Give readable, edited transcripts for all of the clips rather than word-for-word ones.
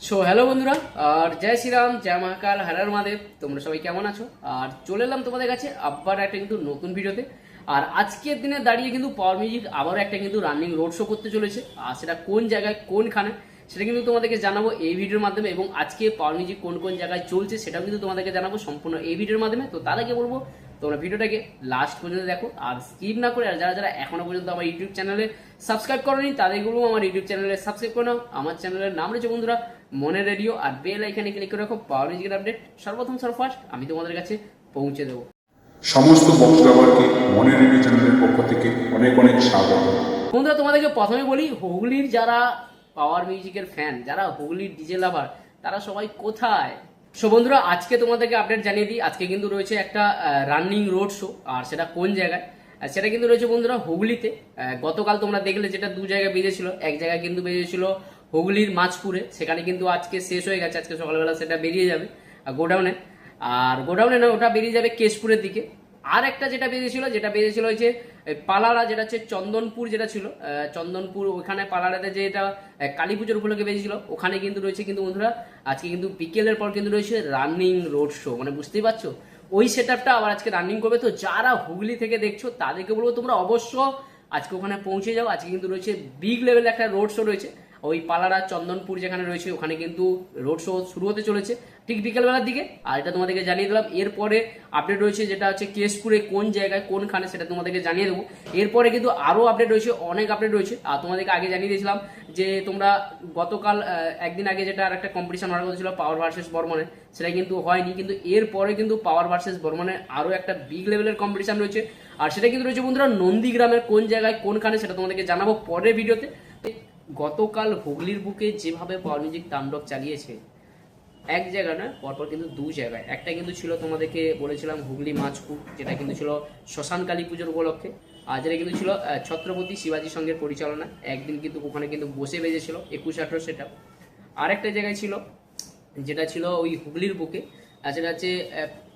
So hello বন্ধুরা, আর জয় শ্রীরাম, জয় মহাকাল, হর হর মহাদেব। তোমরা সবাই কেমন আছো? আর চলে এলাম তোমাদের কাছে আবার একটা কিন্তু নতুন ভিডিওতে। আর আজকের দিনে দাঁড়িয়ে কিন্তু পাওয়ার মিউজিক আবার একটা কিন্তু রানিং রোড শো করতে চলেছে। আর সেটা কোন জায়গায় কোনখানে সেটা কিন্তু তোমাদেরকে জানাবো এই ভিডিওর মাধ্যমে। এবং আজকে পাওয়ার মিউজিক কোন কোন জায়গায় চলছে সেটাও কিন্তু তোমাদেরকে জানাবো সম্পূর্ণ এই ভিডিওর মাধ্যমে। তো তার আগে বলবো তোমরা ভিডিওটাকে লাস্ট পর্যন্ত দেখো আর স্কিপ না করে। আর যারা যারা এখনো পর্যন্ত আমার ইউটিউব চ্যানেলে সাবস্ক্রাইব করোনি তাদের বলবো আমার ইউটিউব চ্যানেলে সাবস্ক্রাইব করে নাও। আমার চ্যানেলের নাম রয়েছে বন্ধুরা মনে রেডিও, আর বেল আইকনে ক্লিক করে রাখো পাওয়ার মিউজিকের আপডেট সর্বপ্রথম সর্বফার্স্ট আমি তোমাদের কাছে পৌঁছে দেবো। সমস্ত বক্তাবারকে মনে রেডিও চ্যানেলের পক্ষ থেকে অনেক অনেক স্বাগত। বন্ধুরা তোমাদেরকে প্রথমে বলি, হুগলির যারা পাওয়ার মিউজিকের ফ্যান, যারা হুগলির ডিজে লাভার, তারা সবাই কোথায়? সো বন্ধুরা আজকে তোমাদেরকে আপডেট জানিয়ে দিই। আজকে কিন্তু রয়েছে একটা রানিং রোড শো, আর সেটা কোন জায়গায় সেটা কিন্তু রয়েছে বন্ধুরা হুগলিতে। গতকাল তোমরা দেখলে যেটা দু জায়গায় বেজেছিল, এক জায়গায় কিন্তু বেজেছিল হুগলির মাছপুরে, সেখানে কিন্তু আজকে শেষ হয়ে গেছে। আজকে সকালবেলা সেটা বেরিয়ে যাবে গোডাউনে, আর গোডাউনে না, ওটা বেরিয়ে যাবে কেশপুরের দিকে। আর একটা যেটা বেরিয়েছিল ওই যে পালাড়া, যেটা হচ্ছে চন্দনপুর, যেটা ছিল চন্দনপুর, ওখানে পালাড়াতে যে এটা কালী পুজোর উপলক্ষে বেরিয়েছিল, ওখানে কিন্তু রয়েছে কিন্তু বন্ধুরা আজকে কিন্তু বিকেলের পর কিন্তু রয়েছে রানিং রোড শো। মানে বুঝতেই পারছো, ওই সেট আপটা আবার আজকে রানিং করবে। তো যারা হুগলি থেকে দেখছো তাদেরকে বলবো তোমরা অবশ্য আজকে ওখানে পৌঁছে যাও। আজকে কিন্তু রয়েছে বিগ লেভেল একটা রোড শো রয়েছে ওই পালাড়া চন্দনপুর যেখানে রয়েছে, ওখানে কিন্তু রোড শো শুরু হতে চলেছে ঠিক বিকেলবেলার দিকে। আর এটা তোমাদেরকে জানিয়ে দিলাম। এরপরে আপডেট রয়েছে যেটা হচ্ছে কেশপুরে কোন জায়গায় কোনখানে, সেটা তোমাদেরকে জানিয়ে দেবো। এরপরে কিন্তু আরও আপডেট রয়েছে, অনেক আপডেট রয়েছে। আর তোমাদেরকে আগে জানিয়ে দিয়েছিলাম যে তোমরা গতকাল একদিন আগে যেটা আর একটা কম্পিটিশন হওয়ার কথা ছিল পাওয়ার ভার্সেস বর্মনে, সেটা কিন্তু হয়নি। কিন্তু এরপরে কিন্তু পাওয়ার ভার্সেস বর্মনে আরও একটা বিগ লেভেলের কম্পিটিশন রয়েছে। আর সেটা কিন্তু রয়েছে বন্ধুরা নন্দীগ্রামের কোন জায়গায় কোনখানে, সেটা তোমাদেরকে জানাবো পরের ভিডিওতে। গতকাল হুগলির বুকে যেভাবে পাওয়ার মিউজিক তাণ্ডব চালিয়েছে, এক জায়গায় না, পরপর কিন্তু দু জায়গায়। একটা কিন্তু ছিল তোমাদেরকে বলেছিলাম হুগলি মাছপুর, যেটা কিন্তু ছিল শ্মশান কালী পুজোর উপলক্ষে। আর যেটা কিন্তু ছিল ছত্রপতি শিবাজি সঙ্গের পরিচালনা। একদিন কিন্তু ওখানে কিন্তু বসে বেজেছিল 21-18 সেটা। আর একটা জায়গায় ছিল যেটা ছিল ওই হুগলির বুকে, সেটা হচ্ছে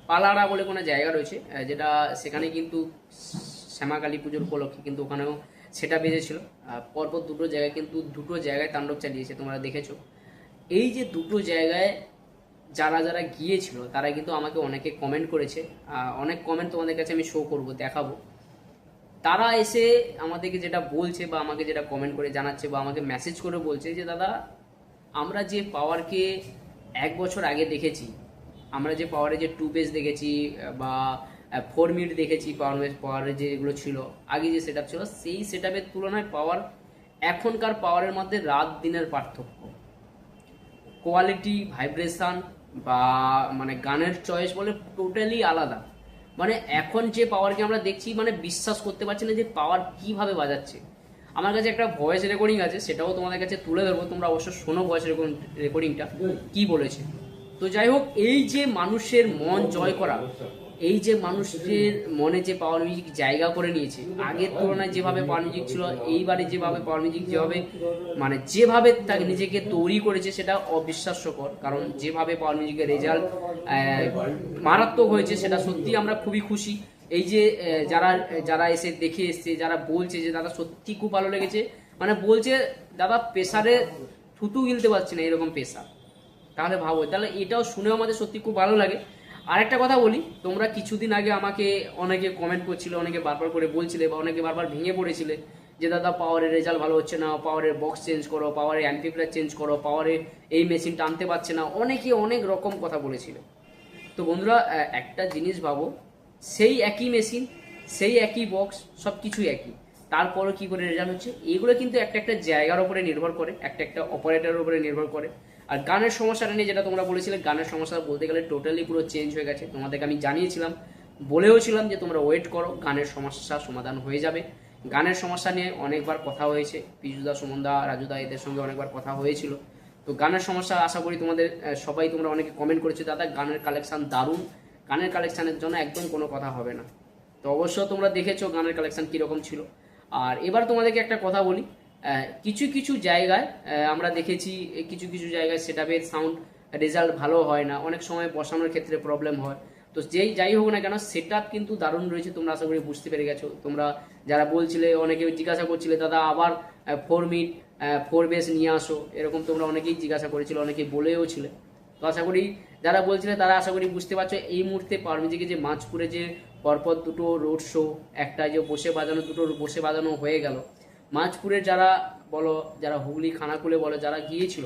পালাড়া বলে কোনো জায়গা রয়েছে, যেটা সেখানে কিন্তু শ্যামা কালী পুজোর উপলক্ষে কিন্তু ওখানেও সেটা বেজেছিল। পরপর দুটো জায়গায় কিন্তু দুটো জায়গায় তাণ্ডব চালিয়েছে, তোমরা দেখেছো। এই যে দুটো জায়গায় যারা যারা গিয়েছিল তারা কিন্তু আমাকে অনেকে কমেন্ট করেছে। অনেক কমেন্ট তোমাদের কাছে আমি শো করব, দেখাবো। তারা এসে আমাদেরকে যেটা বলছে বা আমাকে যেটা কমেন্ট করে জানাচ্ছে বা আমাকে মেসেজ করে বলছে যে দাদা, আমরা যে পাওয়ারকে 1 বছর আগে দেখেছি, আমরা যে পাওয়ারে যে 2 বেস দেখেছি বা 4 মিড দেখেছি, পাওয়ারের যেগুলো ছিল আগে যে সেট ছিল, সেই সেট তুলনায় পাওয়ার এখনকার পাওয়ারের মধ্যে রাত দিনের পার্থক্য, কোয়ালিটি, ভাইব্রেশন বা মানে গানের চয়েস বলে টোটালি আলাদা। মানে এখন যে পাওয়ারকে আমরা দেখছি, মানে বিশ্বাস করতে পারছি না যে পাওয়ার কিভাবে বাজাচ্ছে। আমার কাছে একটা ভয়েস রেকর্ডিং আছে, সেটাও তোমাদের কাছে তুলে ধরবো, তোমরা অবশ্য শোনো ভয়েস রেকর্ডিংটা কি বলেছে। তো যাই হোক, এই যে মানুষের মন জয় করা, এই যে মানুষের মনে যে পাওয়ার মিউজিক জায়গা করে নিয়েছে, আগের তুলনায় যেভাবে পাওয়ার মিউজিক ছিল, এইবারে যেভাবে পাওয়ার মিউজিক যেভাবে মানে যেভাবে তাকে নিজেকে তৈরি করেছে, সেটা অবিশ্বাস্যকর। কারণ যেভাবে পাওয়ার মিউজিকের রেজাল্ট মারাত্মক হয়েছে, সেটা সত্যি আমরা খুবই খুশি। এই যে যারা যারা এসে দেখে এসছে, যারা বলছে যে দাদা সত্যি খুব ভালো লেগেছে, মানে বলছে দাদা প্রেসারে থুতু গিলতে পারছি না, এরকম প্রেসার। তাহলে ভাবো, তাহলে এটাও শুনেও আমাদের সত্যি খুব ভালো লাগে। আরেকটা কথা বলি, তোমরা কিছুদিন আগে আমাকে অনেকে কমেন্ট করছিলে, অনেকে বারবার করে বলছিলে বা অনেকে বারবার ভেঙে পড়েছিলে যে দাদা পাওয়ারের রেজাল্ট ভালো হচ্ছে না, পাওয়ারের বক্স চেঞ্জ করো, পাওয়ারের অ্যাম্পলিফায়ার চেঞ্জ করো, পাওয়ারে এই মেশিন টানতে পারছে না, অনেকে অনেক রকম কথা বলেছিল। তো বন্ধুরা একটা জিনিস ভাবো, সেই একই মেশিন, সেই একই বক্স, সব কিছুই একই, তারপরও কি করে রেজাল্ট হচ্ছে? এগুলো কিন্তু একটা একটা জায়গার উপরে নির্ভর করে, একটা একটা অপারেটরের উপরে নির্ভর করে। আর গানের সমস্যাটা নিয়ে যেটা তোমরা বলেছিলে, গানের সমস্যা বলতে গেলে টোটালি পুরো চেঞ্জ হয়ে গেছে। তোমাদেরকে আমি জানিয়েছিলাম, বলেওছিলাম যে তোমরা ওয়েট করো, গানের সমস্যা সমাধান হয়ে যাবে। গানের সমস্যা নিয়ে অনেকবার কথা হয়েছে, পিজুদা, সুমনদা, রাজুদা, এদের সঙ্গে অনেকবার কথা হয়েছিল। তো গানের সমস্যা আশা করি তোমাদের সবাই, তোমরা অনেকে কমেন্ট করেছো দাদা গানের কালেকশন দারুণ, গানের কালেকশানের জন্য একদম কোনো কথা হবে না। তো অবশ্য তোমরা দেখেছো গানের কালেকশন কীরকম ছিল। আর এবার তোমাদেরকে একটা কথা বলি, কিছু কিছু জায়গায় আমরা দেখেছি, কিছু কিছু জায়গায় সেটআপের সাউন্ড রেজাল্ট ভালো হয় না, অনেক সময় বসানোর ক্ষেত্রে প্রবলেম হয়। তো যাই হোক না কেন সেট আপ কিন্তু দারুণ রয়েছে, তোমরা আশা করি বুঝতে পেরে গেছো। তোমরা যারা বলছিলে, অনেকে জিজ্ঞাসা করছিলে দাদা আবার 4 মিড 4 বেস নিয়ে আসো, এরকম তোমরা অনেকেই জিজ্ঞাসা করেছিলে, অনেকে বলেও ছিলে। তো আশা করি যারা বলছিলে তারা আশা করি বুঝতে পারছো এই মুহূর্তে পাওয়ার মিউজিকে যে মাঝপুরে যে পরপর দুটো রোড শো, একটা যে বসে বাজানো, দুটো বসে বাজানো হয়ে গেল, মাঝপুরের যারা বলো, যারা হুগলি খানাকুলে বলো, যারা গিয়েছিল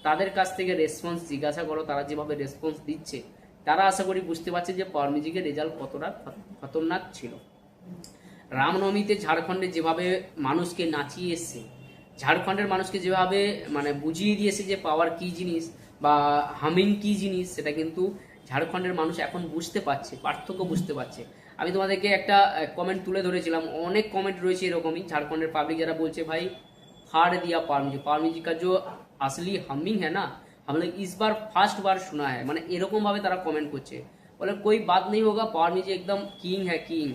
তাদের কাছ থেকে রেসপন্স জিজ্ঞাসা করো, তারা যেভাবে রেসপন্স দিচ্ছে তারা আশা করি বুঝতে পারছে যে পাওয়ার মিউজিকের রেজাল্ট কতটা খতরনাক ছিল। রামনবমীতে ঝাড়খণ্ডে যেভাবে মানুষকে নাচিয়ে এসছে, ঝাড়খণ্ডের মানুষকে যেভাবে মানে বুঝিয়ে দিয়েছে যে পাওয়ার কি জিনিস বা হামিং কি জিনিস, সেটা কিন্তু ঝাড়খণ্ডের মানুষ এখন বুঝতে পারছে, পার্থক্য বুঝতে পারছে। আমি তোমাদেরকে একটা কমেন্ট তুলে ধরেছিলাম, অনেক কমেন্ট রয়েছে এরকমই ঝাড়খণ্ডের পাবলিক যারা বলছে भाई फाड़ दिया पावर म्यूजिक का जो असली हमिंग है ना हम लोग इस बार फर्स्ट बार सुना है, মানে এরকম ভাবে তারা কমেন্ট করছে, বলে कोई बात नहीं होगा पावर म्यूजिक एकदम किंग है किंग,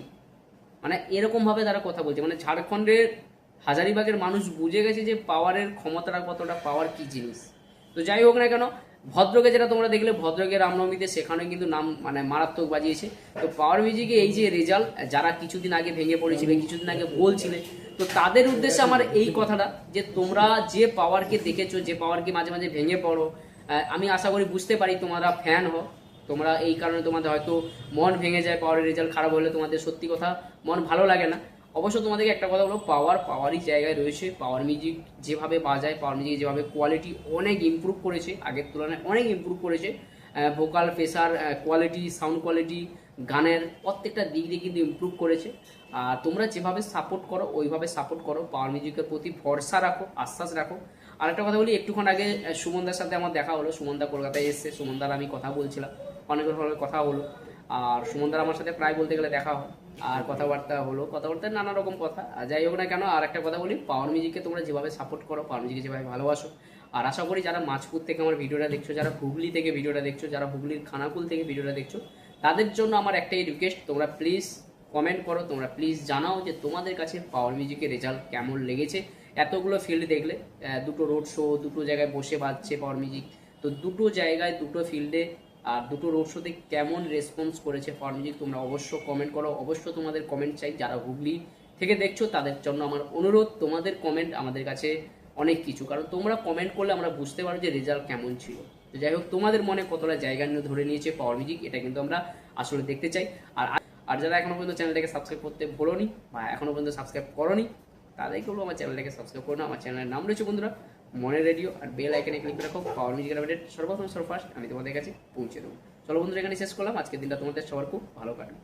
মানে এরকম ভাবে তারা কথা বলছে। মানে ঝাড়খণ্ডের হাজারিবাগের মানুষ বুঝে গেছে যে পাওয়ারের ক্ষমতাটা কতটা, পাওয়ার কি জিনিস। তো যাই হোক না কেন, ভদ্রকে যেটা তোমরা দেখলে, ভদ্রকে রামনবমীতে সেখানে কিন্তু নাম মানে মারাত্মক বাজিয়েছে। তো পাওয়ার মিউজিকে এই যে রেজাল্ট, যারা কিছুদিন আগে ভেঙে পড়েছিলে, কিছুদিন আগে বলছিলে, তো তাদের উদ্দেশ্যে আমার এই কথাটা যে তোমরা যে পাওয়ারকে দেখেছো, যে পাওয়ারকে মাঝে মাঝে ভেঙে পড়ো, আমি আশা করি বুঝতে পারি তোমরা ফ্যান হও, তোমরা এই কারণে তোমাদের হয়তো মন ভেঙে যায়, পাওয়ারের রেজাল্ট খারাপ হলে তোমাদের সত্যি কথা মন ভালো লাগে না। অবশ্য তোমাদেরকে একটা কথা বলো, পাওয়ারই জায়গায় রয়েছে। পাওয়ার মিউজিক যেভাবে বাজায়, পাওয়ার মিউজিক যেভাবে কোয়ালিটি অনেক ইমপ্রুভ করেছে, আগের তুলনায় অনেক ইমপ্রুভ করেছে, vocal pressure quality, sound quality, গানের প্রত্যেকটা দিক দিয়ে কিন্তু ইমপ্রুভ করেছে। আর তোমরা যেভাবে সাপোর্ট করো ওইভাবে সাপোর্ট করো, পাওয়ার মিউজিকের প্রতি ভরসা রাখো, আশ্বাস রাখো। আর একটা কথা বলি, একটুক্ষণ আগে সুমনদার সাথে আমার দেখা হলো, সুমনদা কলকাতায় এসছে, সুমনদার আমি কথা বলছিলাম, অনেকের সঙ্গে কথা হলো। আর সুমনদার আমার সাথে প্রায় বলতে গেলে দেখা হয়, আর কথাবার্তা হলো, কথাবার্তায় নানা রকম কথা। আর যাই হোক না কেন, আর একটা কথা বলি, পাওয়ার মিউজিককে তোমরা যেভাবে সাপোর্ট করো, পাওয়ার মিউজিককে যেভাবে ভালোবাসো, আর আশা করি যারা মাঝপুর থেকে আমার ভিডিওটা দেখছো, যারা হুগলি থেকে ভিডিওটা দেখছো, যারা হুগলির খানাকুল থেকে ভিডিওটা দেখছো, তাদের জন্য আমার একটাই রিকোয়েস্ট, তোমরা প্লিজ কমেন্ট করো, তোমরা প্লিজ জানাও যে তোমাদের কাছে পাওয়ার মিউজিকের রেজাল্ট কেমন লেগেছে। এতগুলো ফিল্ড দেখলে, দুটো রোড শো, দুটো জায়গায় বসে বাজছে পাওয়ার মিউজিক, তো দুটো জায়গায় দুটো ফিল্ডে আর দুটো রোড শোতে কেমন রেসপন্স করেছে পাওয়ার মিউজিক, তোমরা অবশ্য কমেন্ট করো। অবশ্য তোমাদের কমেন্ট চাই, যারা হুগলি থেকে দেখছো তাদের জন্য আমার অনুরোধ, তোমাদের কমেন্ট আমাদের কাছে অনেক কিছু, কারণ তোমরা কমেন্ট করলে আমরা বুঝতে পারবো যে রেজাল্ট কেমন ছিল। তো যাই হোক, তোমাদের মনে কতটা জায়গা নিয়ে ধরে নিয়েছে পাওয়ার মিউজিক, এটা কিন্তু আমরা আসলে দেখতে চাই। আর যারা এখনো পর্যন্ত চ্যানেলটাকে সাবস্ক্রাইব করতে ভুলোনি বা এখনো পর্যন্ত সাবস্ক্রাইব করোনি, তাদেরকে বলবো আমার চ্যানেলটাকে সাবস্ক্রাইব করো না। আমার চ্যানেলের নাম রয়েছে বন্ধুরা মনের রেডিও, আর বেল আইকনে ক্লিক করে রাখো, পাওয়ার মিউজিকের আপডেট সর্বপ্রথম সর্বফার্স্ট আমি তোমাদের কাছে পৌঁছে দেবো। চলো বন্ধুরা, এখানে শেষ করলাম। আজকের দিনটা তোমাদের সবার খুব ভালো কাটবে।